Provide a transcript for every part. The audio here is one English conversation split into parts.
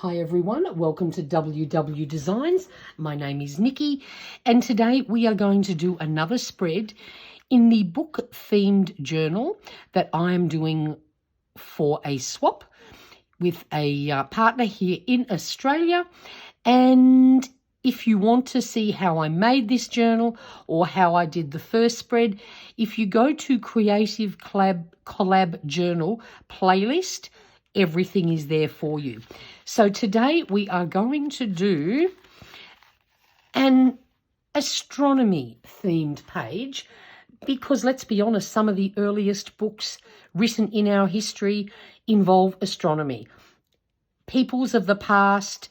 Hi everyone, welcome to WW Designs. My name is Nikki and today we are going to do another spread in the book themed journal that I am doing for a swap with a partner here in Australia. And if you want to see how I made this journal or how I did the first spread, if you go to Creative Collab Journal playlist, everything is there for you. So today we are going to do an astronomy themed page because let's be honest, some of the earliest books written in our history involve astronomy. Peoples of the past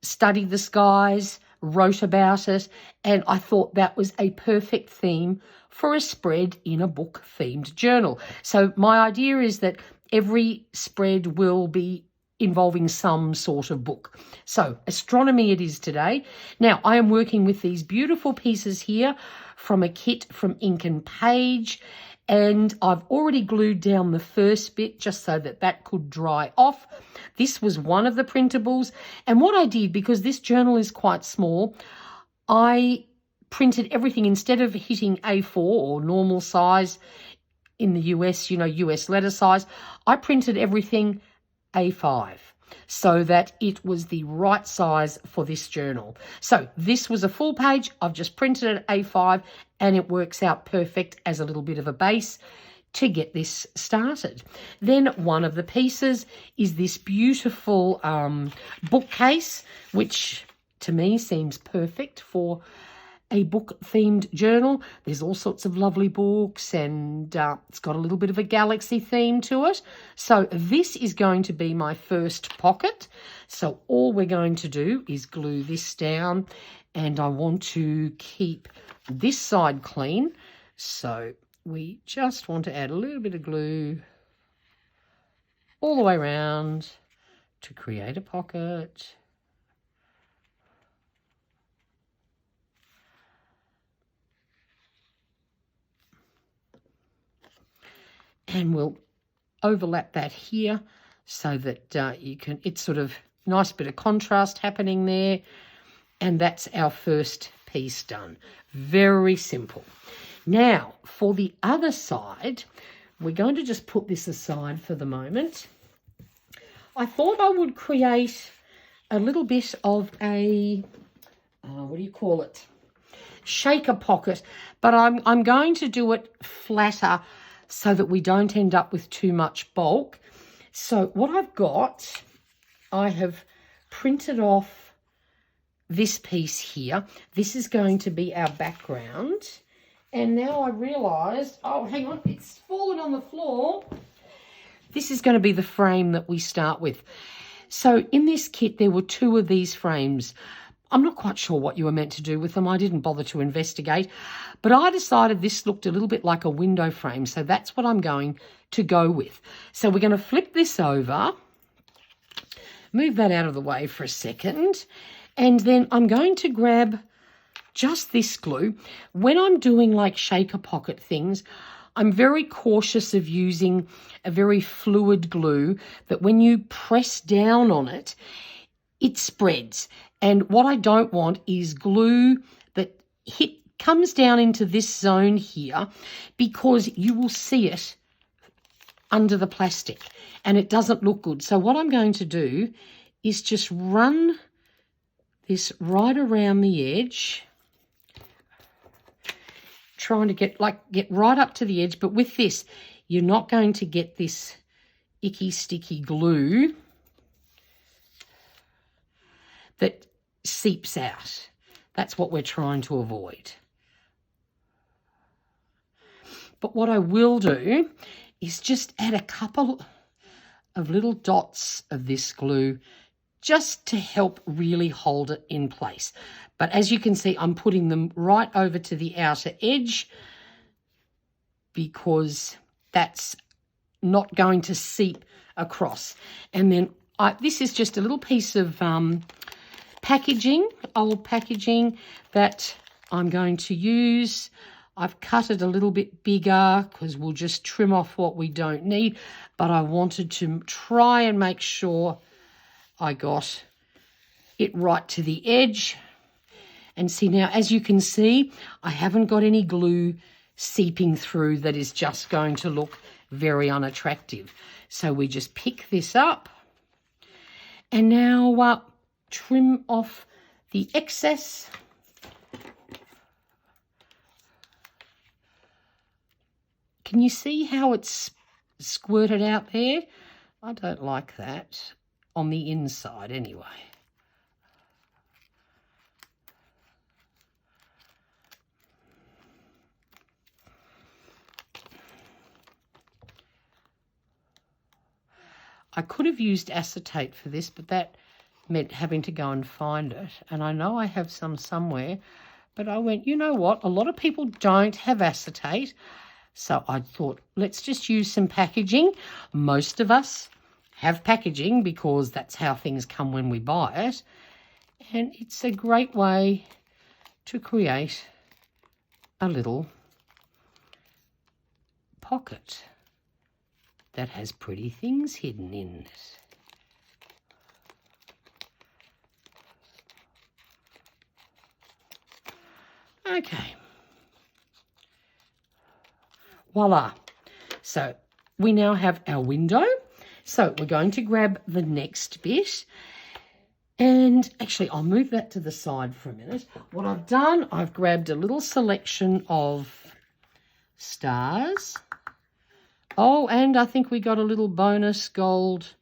studied the skies, wrote about it, and I thought that was a perfect theme for a spread in a book themed journal. So my idea is that every spread will be involving some sort of book. So astronomy it is today. Now I am working with these beautiful pieces here from a kit from Ink and Page, and I've already glued down the first bit just so that that could dry off. This was one of the printables, and what I did, because this journal is quite small, I printed everything instead of hitting A4 or normal size in the US, US letter size. I printed everything A5 so that it was the right size for this journal. So this was a full page. I've just printed it A5 and it works out perfect as a little bit of a base to get this started. Then one of the pieces is this beautiful bookcase, which to me seems perfect for a book themed journal. There's all sorts of lovely books and it's got a little bit of a galaxy theme to it. So this is going to be my first pocket. So all we're going to do is glue this down, and I want to keep this side clean. So we just want to add a little bit of glue all the way around to create a pocket. And we'll overlap that here so that you can, it's sort of nice bit of contrast happening there. And that's our first piece done. Very simple. Now, for the other side, we're going to just put this aside for the moment. I thought I would create a little bit of a, what do you call it? Shaker pocket, but I'm going to do it flatter so that we don't end up with too much bulk. So what I've got, I have printed off this piece here. This is going to be our background. And now I realise, oh, hang on, it's fallen on the floor. This is going to be the frame that we start with. So in this kit, there were two of these frames. I'm not quite sure what you were meant to do with them. I didn't bother to investigate, but I decided this looked a little bit like a window frame. So that's what I'm going to go with. So we're going to flip this over, move that out of the way for a second, and then I'm going to grab just this glue. When I'm doing like shaker pocket things, I'm very cautious of using a very fluid glue that when you press down on it, it spreads. And what I don't want is glue that comes down into this zone here, because you will see it under the plastic and it doesn't look good. So what I'm going to do is just run this right around the edge, trying to get right up to the edge. But with this, you're not going to get this icky, sticky glue that seeps out. That's what we're trying to avoid. But what I will do is just add a couple of little dots of this glue just to help really hold it in place. But as you can see, I'm putting them right over to the outer edge because that's not going to seep across. And then this is just a little piece of packaging, old packaging that I'm going to use. I've cut it a little bit bigger because we'll just trim off what we don't need, but I wanted to try and make sure I got it right to the edge. And see now, as you can see, I haven't got any glue seeping through that is just going to look very unattractive. So we just pick this up and now trim off the excess. Can you see how it's squirted out there? I don't like that on the inside anyway. I could have used acetate for this, but that meant having to go and find it. And I know I have some somewhere, but I went, you know what? A lot of people don't have acetate. So I thought, let's just use some packaging. Most of us have packaging because that's how things come when we buy it. And it's a great way to create a little pocket that has pretty things hidden in it. Okay. Voila. So we now have our window. So we're going to grab the next bit. And actually, I'll move that to the side for a minute. What I've done, I've grabbed a little selection of stars. Oh, and I think we got a little bonus gold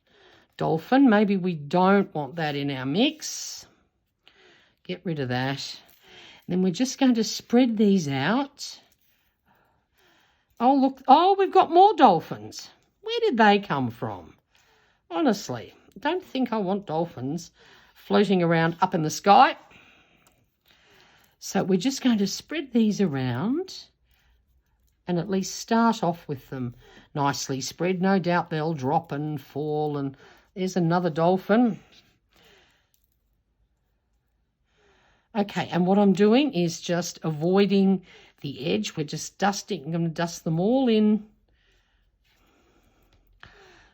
dolphin. Maybe we don't want that in our mix. Get rid of that. Then we're just going to spread these out. Oh, look. Oh, we've got more dolphins. Where did they come from? Honestly, I don't think I want dolphins floating around up in the sky. So we're just going to spread these around and at least start off with them nicely spread. No doubt they'll drop and fall, and there's another dolphin. Okay, and what I'm doing is just avoiding the edge. We're just dusting. I'm going to dust them all in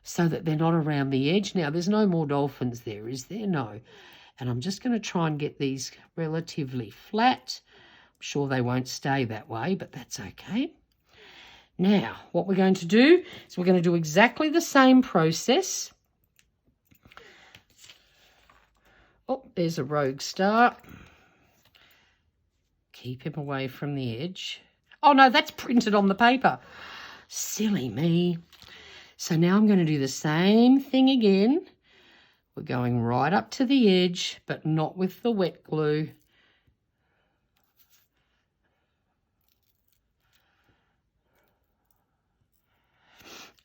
so that they're not around the edge. Now, there's no more dolphins there, is there? No. And I'm just going to try and get these relatively flat. I'm sure they won't stay that way, but that's okay. Now, what we're going to do is we're going to do exactly the same process. Oh, there's a rogue star. Keep him away from the edge. Oh, no, that's printed on the paper. Silly me. So now I'm going to do the same thing again. We're going right up to the edge, but not with the wet glue.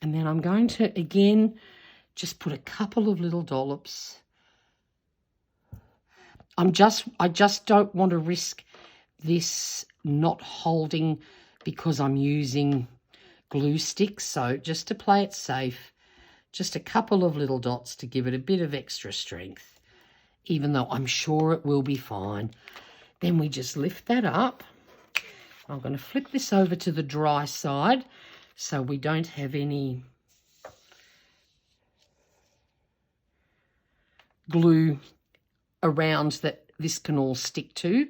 And then I'm going to, again, just put a couple of little dollops. I just don't want to risk this not holding because I'm using glue sticks. So just to play it safe, just a couple of little dots to give it a bit of extra strength, even though I'm sure it will be fine. Then we just lift that up. I'm going to flip this over to the dry side so we don't have any glue around that this can all stick to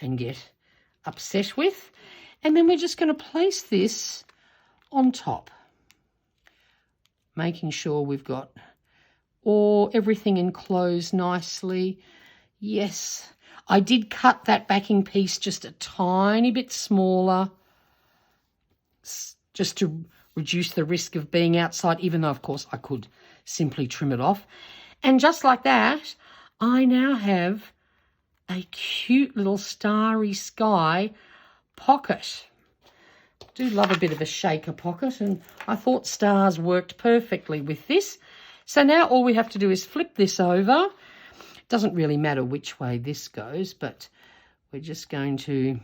and get upset with. And then we're just going to place this on top, making sure we've got everything enclosed nicely. Yes, I did cut that backing piece just a tiny bit smaller, just to reduce the risk of being outside, even though, of course, I could simply trim it off. And just like that, I now have a cute little starry sky pocket. I do love a bit of a shaker pocket, and I thought stars worked perfectly with this. So now all we have to do is flip this over. It doesn't really matter which way this goes, but we're just going to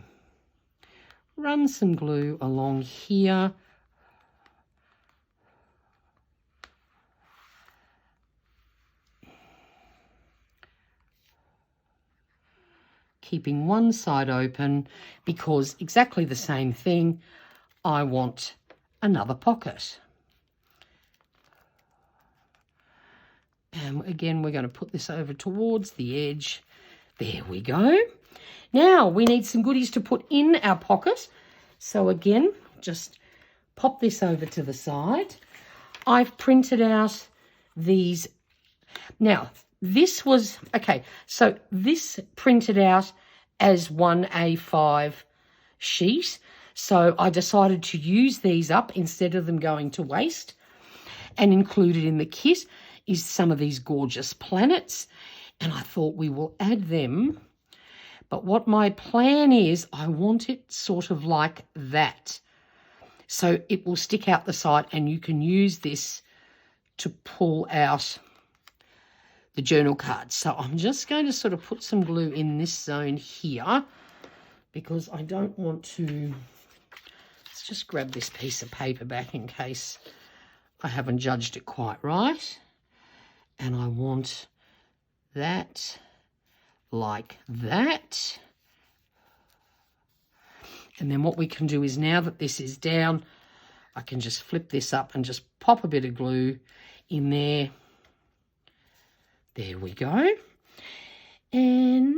run some glue along here. Keeping one side open because exactly the same thing, I want another pocket. And again, we're going to put this over towards the edge. There we go. Now we need some goodies to put in our pocket. So again, just pop this over to the side. I've printed out these. Now, this was, okay, so this printed out as one A5 sheet. So I decided to use these up instead of them going to waste. And included in the kit is some of these gorgeous planets. And I thought we will add them. But what my plan is, I want it sort of like that. So it will stick out the side and you can use this to pull out the journal cards. So I'm just going to sort of put some glue in this zone here because I don't want to. Let's just grab this piece of paper back in case I haven't judged it quite right. And I want that like that. And then what we can do is, now that this is down, I can just flip this up and just pop a bit of glue in there. There we go. And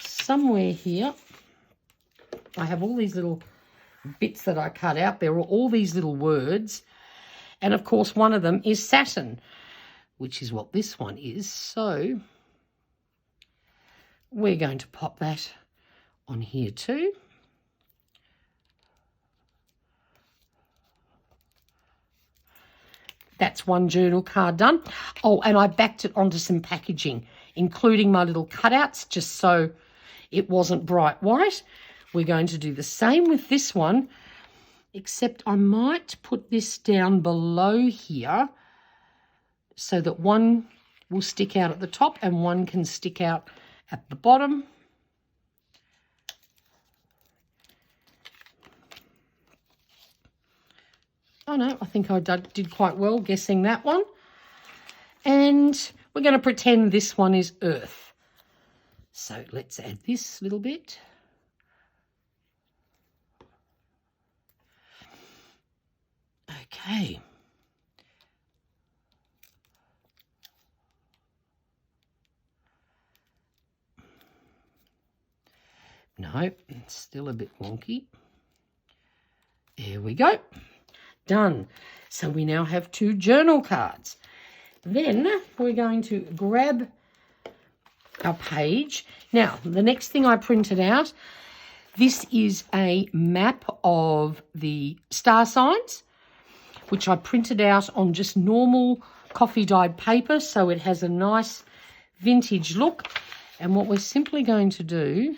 somewhere here, I have all these little bits that I cut out. There are all these little words. And of course, one of them is Saturn, which is what this one is. So we're going to pop that on here too. That's one journal card done. Oh, and I backed it onto some packaging, including my little cutouts, just so it wasn't bright white. We're going to do the same with this one, except I might put this down below here so that one will stick out at the top and one can stick out at the bottom. Oh no, I think I did quite well guessing that one. And we're going to pretend this one is Earth. So let's add this little bit. Okay. No, it's still a bit wonky. There we go. Done. So we now have 2 journal cards. Then we're going to grab our page. Now, the next thing I printed out, this is a map of the star signs, which I printed out on just normal coffee-dyed paper, so it has a nice vintage look. And what we're simply going to do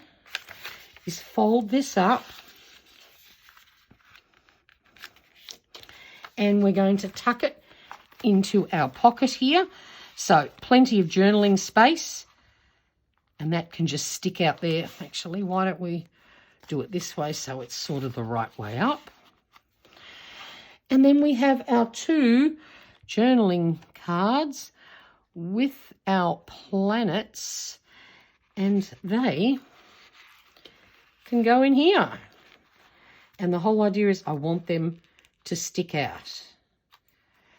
is fold this up, and we're going to tuck it into our pocket here. So plenty of journaling space, and that can just stick out there. Actually, why don't we do it this way so it's sort of the right way up. And then we have our 2 journaling cards with our planets, and they can go in here. And the whole idea is I want them to stick out.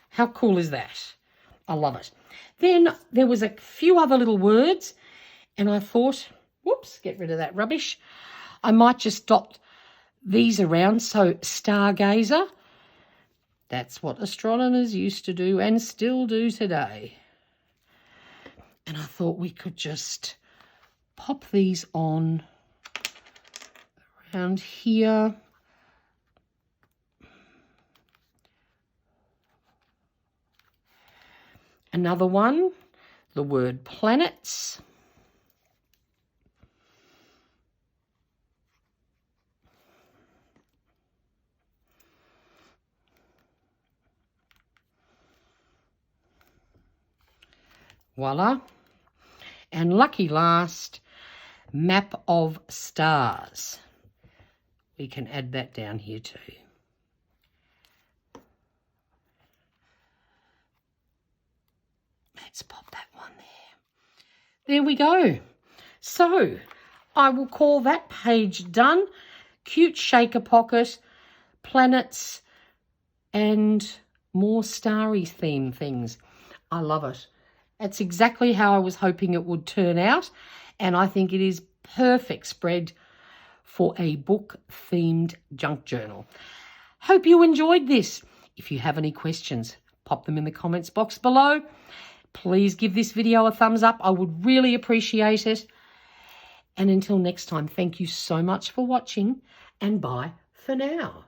How cool is that? I love it. Then there was a few other little words, and I thought, whoops, get rid of that rubbish. I might just dot these around. So stargazer, that's what astronomers used to do and still do today. And I thought we could just pop these on around here. Another one, the word planets. Voila. And lucky last, map of stars. We can add that down here too. Let's pop that one there. There we go. So I will call that page done. Cute shaker pocket, planets, and more starry theme things. I love it. That's exactly how I was hoping it would turn out, and I think it is perfect spread for a book-themed junk journal. Hope you enjoyed this. If you have any questions, pop them in the comments box below. Please give this video a thumbs up. I would really appreciate it. And until next time, thank you so much for watching, and bye for now.